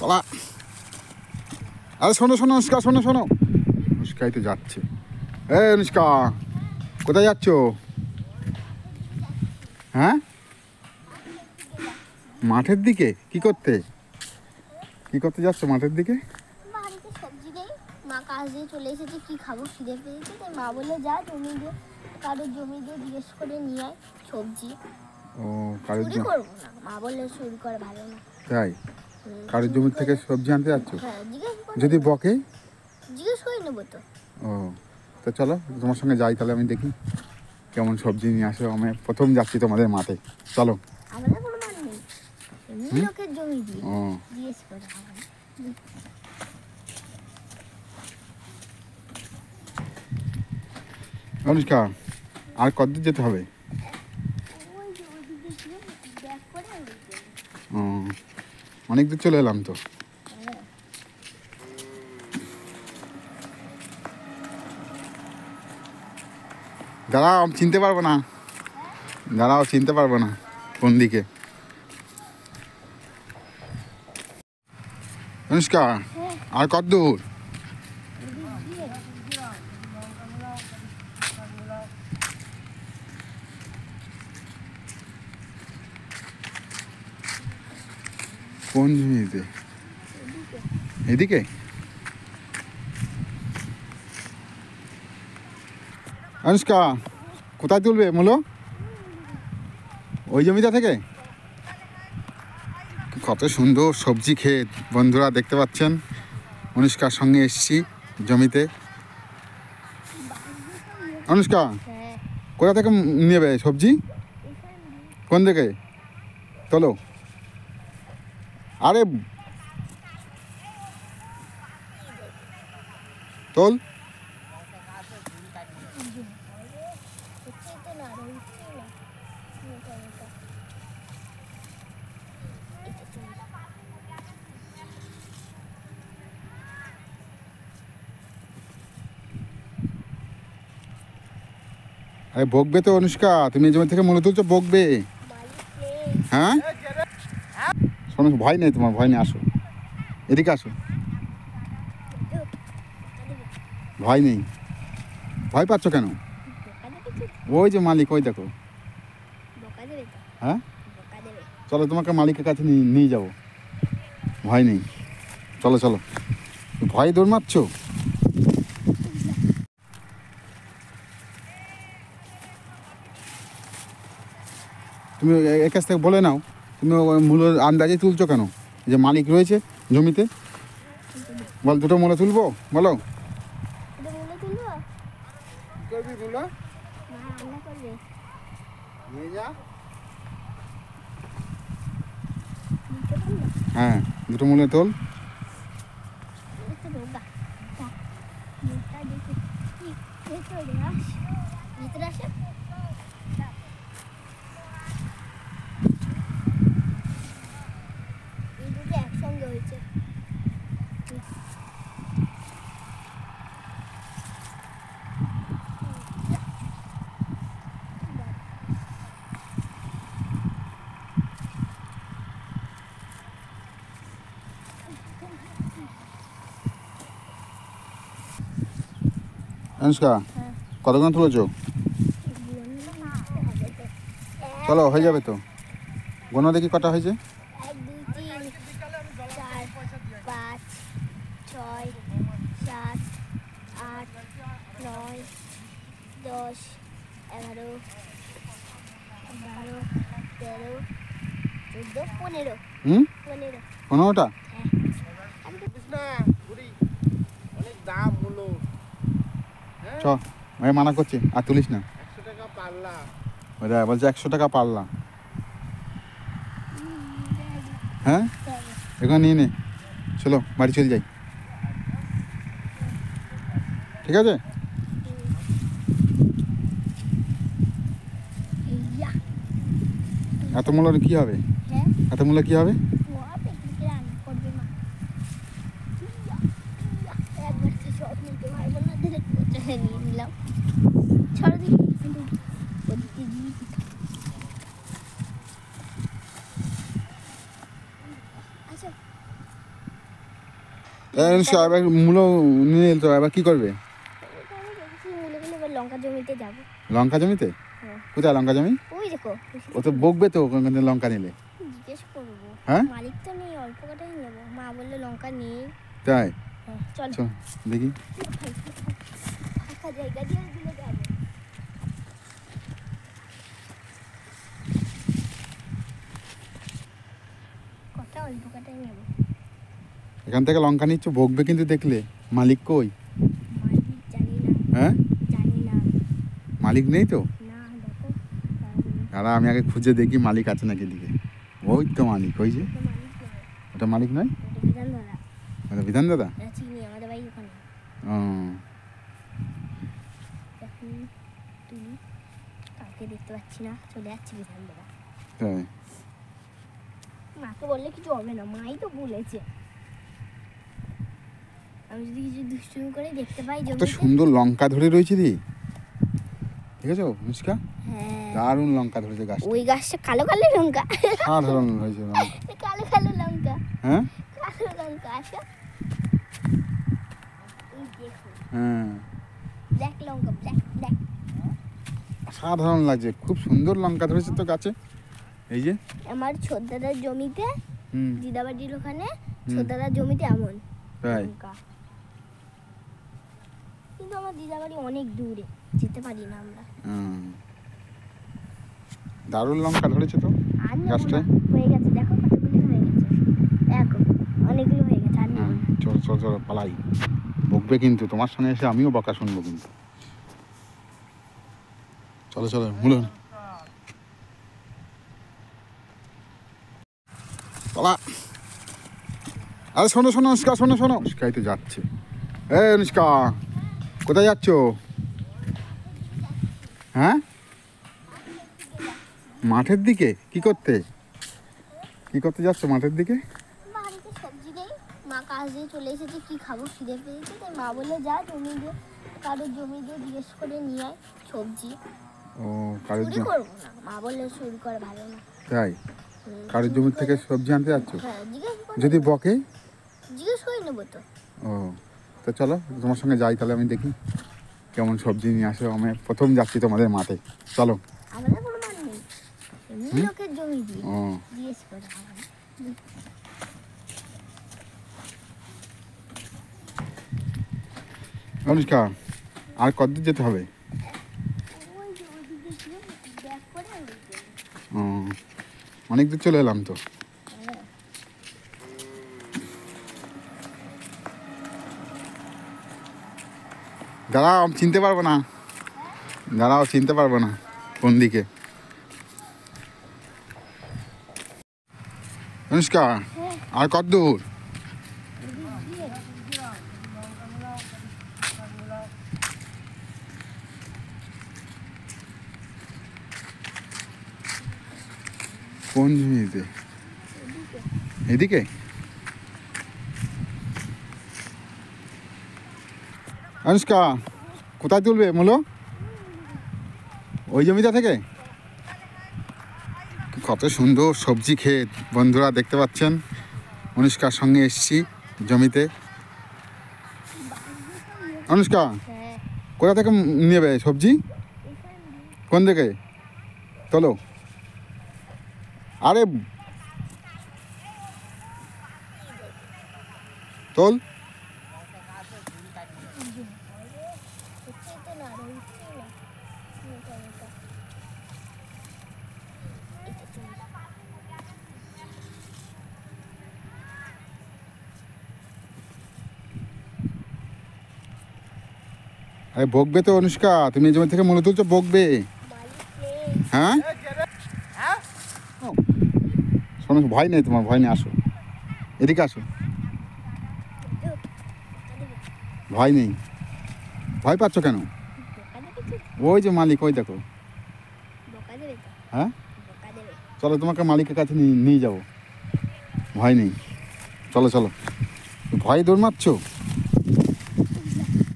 পালা। আরে শোনো শোনো অনুষ্কা, শোনো শোনো, অনুষ্কাই তো যাচ্ছে। এই অনুষ্কা, কোথায় যাচ্ছ? হ্যাঁ, মাঠের দিকে? কি করতে যাচ্ছ মাঠের দিকে? বাড়িতে সবজি নেই, মা কাজ দিয়ে চলে এসেছে, কি খাবো, খিদে পেয়েছে, তাই মা বলে যা জমি দিয়ে, কারোর জমি দিয়ে জিজ্ঞেস করে নিয়ে আয় সবজি। ও, কারোর চুরি করবো না, মা বলে চুরি করে ভালো না। তাই? কারোর জমি থেকে সবজি আনতে যাচ্ছ? হ্যাঁ, যদি বকে? জিজ্ঞেস করে নেবো তো। ও, তো চলো তোমার সঙ্গে যাই তাহলে, আমি দেখি কেমন সবজি নিয়ে আসো। আমি প্রথম যাচ্ছি তোমাদের মাঠে, চলো। আমাদের কোনো মান নেই, এমনি লোকের জমি দিয়ে ও, জিজ্ঞেস করে হবে না। অনুষ্কা, আর কতদূর যেতে হবে? ওই যে ওইদিকে গিয়ে ব্যাক করে ওইদিকে। ও, অনেক দূর চলে এলাম তো। হ্যাঁ। দাঁড়াও, চিনতে পারবো না, দাঁড়াও, চিনতে পারবো না কোন দিকে। অনুষ্কা, আর কত দূর? কোন জমিতে? এদিকে? অনুষ্কা, কোথায় তুলবে মূলো? ওই জমিটা থেকে? কত সুন্দর সবজি ক্ষেত বন্ধুরা, দেখতে পাচ্ছেন। অনুষ্কার সঙ্গে এসেছি জমিতে। অনুষ্কা, হ্যাঁ, কোথা থেকে নেবে সবজি? কোন দিকে? চলো। আরে তোল। হচ্ছেই তো না, হচ্ছেই না। মোটা মোটা। এটা চলে। আরে বকবে তো অনুষ্কা, তুমি এই জমি থেকে মূলো তুলছো, বকবে। মালিক নেই। হ্যাঁ, শোনো, ভয় নেই তোমার, ভয় নেই, আসো এদিকে, আসো। ভয় নেই, ভয় পাচ্ছ কেন? বোকা দেবে তো, ওই যে মালিক, ওই দেখো। বোকা দেবে তো, হ্যাঁ, বোকা দেবে। চলো তোমাকে মালিকের কাছে নিয়ে যাবো, ভয় নেই, চলো চলো। ভয় দৌড় মারছ? তুমি এর কাছ থেকে বলে নাও, তুমি মূলো আন্দাজে তুলছো কেন? যে মালিক রয়েছে জমিতে, বল দুটো মূলো তুলবো, বলো। এটা মূলো তুলবো? করবি মূলো? মা রান্না করবে। নিয়ে যা। নিতে পারলো? হ্যাঁ, দুটো মূলো তোল। এটা রোগা। মুখটা দেখে কি ভেতরে আস, ভিতরে আসে। এই দুটো একসঙ্গে হয়েছে। অনুষ্কা, কতক্ষণ তুলেছো? চলো, হয়ে যাবে তো। গোনা দেখি কটা হয়েছে। 1 2 3 4 5 6 7 8 9 10 11 12 13 14 15। হুম, 15। 15টা? অনেক দাম হলো। চ, আমি মানা করছি, আর তুলিস না। 100 টাকা পাল্লা। ওটা বলছে 100 টাকা পাল্লা। হ্যাঁ, এখন নিয়ে নে, চলো বাড়ি চলে যাই, ঠিক আছে? ইয়া। এত মূল্য কি হবে? হ্যাঁ, এত মূল্য কি হবে? পোয়া পিকনিকে রান্না করবে মা। ইয়া, ইয়া। একবার তো সব নিতে পারবো না, ধরে কোথায় নিয়ে নিলাম। ছাড়ো দেখি, ওদিকে গিয়ে আচ্ছা, অনুষ্কা এবার মূলো নিয়ে এলো তো, এবার কি করবে? আমি দেখছি মুলোগুলো এবার লঙ্কা জমিতে যাবো। লঙ্কা জমিতে? হ্যাঁ। কোথায় লঙ্কা জমি? ওই দেখো ও তো বকবে তো ওখান থেকে লঙ্কা নিলে। জিজ্ঞেস করবো। হ্যাঁ? মালিক তো নেই, অল্প কটাই নেবো। মা বললো লঙ্কা নেই। তাই হ্যাঁ চলো। চল দেখি। ফাঁকা জায়গা দিয়ে দিলে যাবো। কটা অল্প কটাই নেবো। এখান থেকে লঙ্কা নিচ্ছ, বকবে কিন্তু দেখলে। মালিক কই? মালিক জানি না, হ্যাঁ, জানি না। মালিক নেই তো। না দেখো, দাঁড়া আমি আগে খুঁজে দেখি মালিক আছে নাকি দিকে। ওই তো মালিক, ওই যে। তো মালিক নয়, ওটা মালিক নয়, ওটা বিধান দাদা। ওটা বিধান দাদা। এটা চিনি, আমাদের বাড়ি ওখানে। ও এখন তুলি, কাউকে দেখতে পাচ্ছি না, চলে যাচ্ছে বিধান দাদা। তাই মাকে বললে কিছু হবে না, মাই তো বলেছে। আমি যদি কিছু দুষ্টুমি করে দেখতে পাই কত জমিতে। সুন্দর লঙ্কা ধরে রয়েছে দি, ঠিক আছে অনুষ্কা? হ্যাঁ, দারুণ লঙ্কা ধরেছে গাছ, ওই গাছটা কালো কালো লঙ্কা। সাধারণ হয়েছে লঙ্কা। কালো কালো লঙ্কা, হ্যাঁ কালো লঙ্কা। আসো, এই দেখো, হ্যাঁ, ব্ল্যাক লঙ্কা, ব্ল্যাক ব্ল্যাক। সাধারণ লাগছে, খুব সুন্দর লঙ্কা ধরেছে তো গাছে। এই যে আমার ছোটদাদার জমিতে, হুম দিদাবাড়ির ওখানে ছোটদাদার জমিতে এমন তাই লঙ্কা। কিন্তু আমার দিদাবাড়ি অনেক দূরে, যেতে পারি না আমরা। দারুণ লঙ্কা ধরেছে তো আর নেবো গাছটা। না, হয়ে গেছে, দেখো কতগুলো হয়ে গেছে। দেখো অনেকগুলো হয়ে গেছে, আর নেবো হ্যাঁ না। চলো চলো চলো পালাই, বকবে কিন্তু তোমার সঙ্গে এসে আমিও বকা শুনবো কিন্তু। চলো চলো মূল পালা। আরে শোনো শোনো অনুষ্কা, শোনো শোনো, অনুষ্কাই তো যাচ্ছে। এই অনুষ্কা কোথায় যাচ্ছ? হ্যাঁ মাঠের দিকে? কি করতে, কি করতে যাচ্ছ মাঠের দিকে? বাড়িতে সবজি নেই, মা কাজ দিয়ে চলে এসেছে, কি খাবো, খিদে পেয়েছে। তাই মা বললো যা জমি দিয়ে, কারোর জমি দিয়ে জিজ্ঞেস করে নিয়ে আয় সবজি। ও কারোর চুরি করবো না, মা বললো চুরি করে ভালো না। তাই হুম, কারোর চুরি জমি করে- থেকে সবজি আনতে যাচ্ছ? হ্যাঁ জিজ্ঞেস করে, যদি বকে? জিজ্ঞেস করে নেবো তো। ও তো চলো তোমার সঙ্গে যাই তাহলে, আমি দেখি কেমন সবজি নিয়ে আসো। আমি প্রথম যাচ্ছি তোমাদের মাঠে, চলো। আমাদের কোনো মান নেই, এমনি লোকের জমি দিয়ে ও জিজ্ঞেস করে হবে না। অনুষ্কা আর কতদূর যেতে হবে? ওই যে ওদিকে গিয়ে ব্যাক করে ওদিকে। ও অনেক দূর চলে এলাম তো। হ্যাঁ। দাঁড়াও আমি চিনতে পারবো না, দাঁড়াও চিনতে পারবো না কোন দিকে। অনুষ্কা আর কত দূর? কোন জমিতে? এদিকে? অনুষ্কা কোথায় তুলবে মূলো? ওই জমিটা থেকে? কত সুন্দর সবজি ক্ষেত বন্ধুরা দেখতে পাচ্ছেন। অনুষ্কার সঙ্গে এসেছি জমিতে। অনুষ্কা হ্যাঁ, কোথা থেকে নেবে সবজি? কোন দিকে? চলো। আরে তোল। হচ্ছেই তো না, আর হচ্ছেই না। মোটা মোটা। এটা তুলি। আরে বকবে তো অনুষ্কা, তুমি এই জমি থেকে মূলো তুলছো, বকবে। মালিক নেই। হ্যাঁ শোনো, ভয় নেই তোমার, ভয় নেই, আসো এদিকে আসো, ভয় নেই। ভয় পাচ্ছ কেন? বোকা দেবে তো, ওই যে মালিক, ওই দেখো। বোকা দেবে তো, হ্যাঁ বোকা দেবে। চলো তোমাকে মালিকের কাছে নিয়ে যাবো, ভয় নেই, চলো চলো। ভয় দৌড় মারছো?